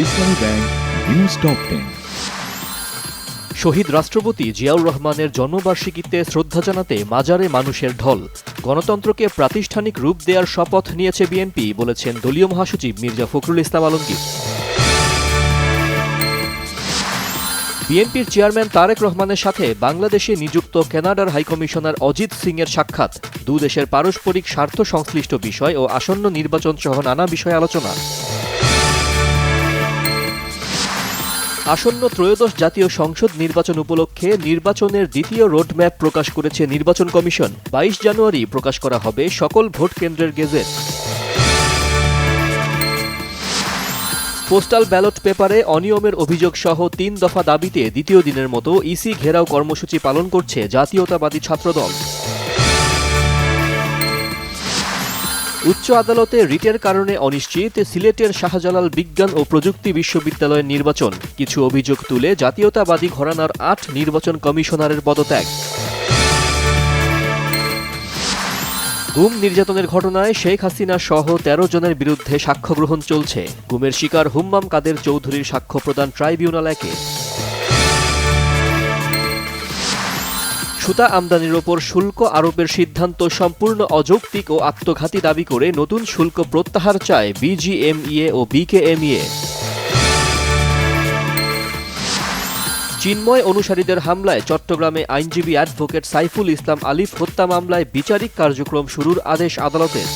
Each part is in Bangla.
ইসলামী ব্যাংক নিউজ টপ 10। শহীদ রাষ্ট্রপতি জিয়াউর রহমানের জন্মবার্ষিকীতে শ্রদ্ধা জানাতে মাজারে মানুষের ঢল। গণতন্ত্রকে প্রাতিষ্ঠানিক রূপ দেওয়ার শপথ নিয়েছে বিএনপি, বলেছেন দলীয় মহাসচিব মির্জা ফখরুল ইসলাম আলমগীর। বিএনপির চেয়ারম্যান তারেক রহমানের সাথে বাংলাদেশে নিযুক্ত কানাডার হাইকমিশনার অজিত সিংয়ের সাক্ষাৎ। দুদেশের পারস্পরিক স্বার্থ সংশ্লিষ্ট বিষয় ও আসন্ন নির্বাচন সহ নানা বিষয়ে আলোচনা। আসন্ন ত্রয়োদশ জাতীয় সংসদ নির্বাচন উপলক্ষে নির্বাচনের দ্বিতীয় রোডম্যাপ প্রকাশ করেছে নির্বাচন কমিশন। 22 জানুয়ারি প্রকাশ করা হবে সকল ভোট কেন্দ্রের গেজেট। পোস্টাল ব্যালট পেপারে অনিয়মের অভিযোগ সহ 3 দফা দাবিতে দ্বিতীয় দিনের মতো ইসি ঘেরাও কর্মসূচি পালন করছে জাতীয়তাবাদী ছাত্রদল। উচ্চ আদালতে রিটের কারণে অনিশ্চিত সিলেটের শাহজালাল বিজ্ঞান ও প্রযুক্তি বিশ্ববিদ্যালয়ের নির্বাচন। কিছু অভিযোগ তুলে জাতীয়তাবাদী ঘরানার 8 নির্বাচন কমিশনারের পদত্যাগ। গুম নির্যাতনের ঘটনায় শেখ হাসিনা সহ 13 জনের বিরুদ্ধে সাক্ষ্য গ্রহণ চলছে। গুমের শিকার হুম্মাম কাদের চৌধুরীর সাক্ষ্য প্রদান ট্রাইব্যুনাল 1-এ। সুতা আমদানির ওপর শুল্ক আরোপের সিদ্ধান্ত সম্পূর্ণ অযৌক্তিক ও আত্মঘাতী দাবি করে নতুন শুল্ক প্রত্যাহার চায় বিজিএমইএ ও বিকেএমইএ। চিন্ময় অনুসারীদের হামলায় চট্টগ্রামে আইনজীবী অ্যাডভোকেট সাইফুল ইসলাম আলিফ হত্যা মামলায় বিচারিক কার্যক্রম শুরুর আদেশ আদালতের।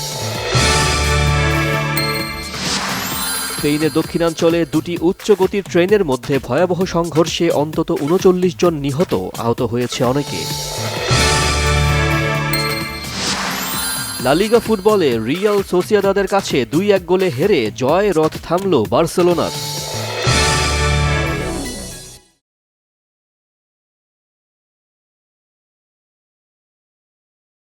স্পেনের দক্ষিণাঞ্চলে 2টি উচ্চগতির ট্রেনের মধ্যে ভয়াবহ সংঘর্ষে অন্তত 39 জন নিহত, আহত হয়েছে অনেকে। লা লিগা ফুটবলে রিয়াল সোসিয়েদাদের কাছে 2-1 গোলে হেরে জয় রথ থামল বার্সেলোনার।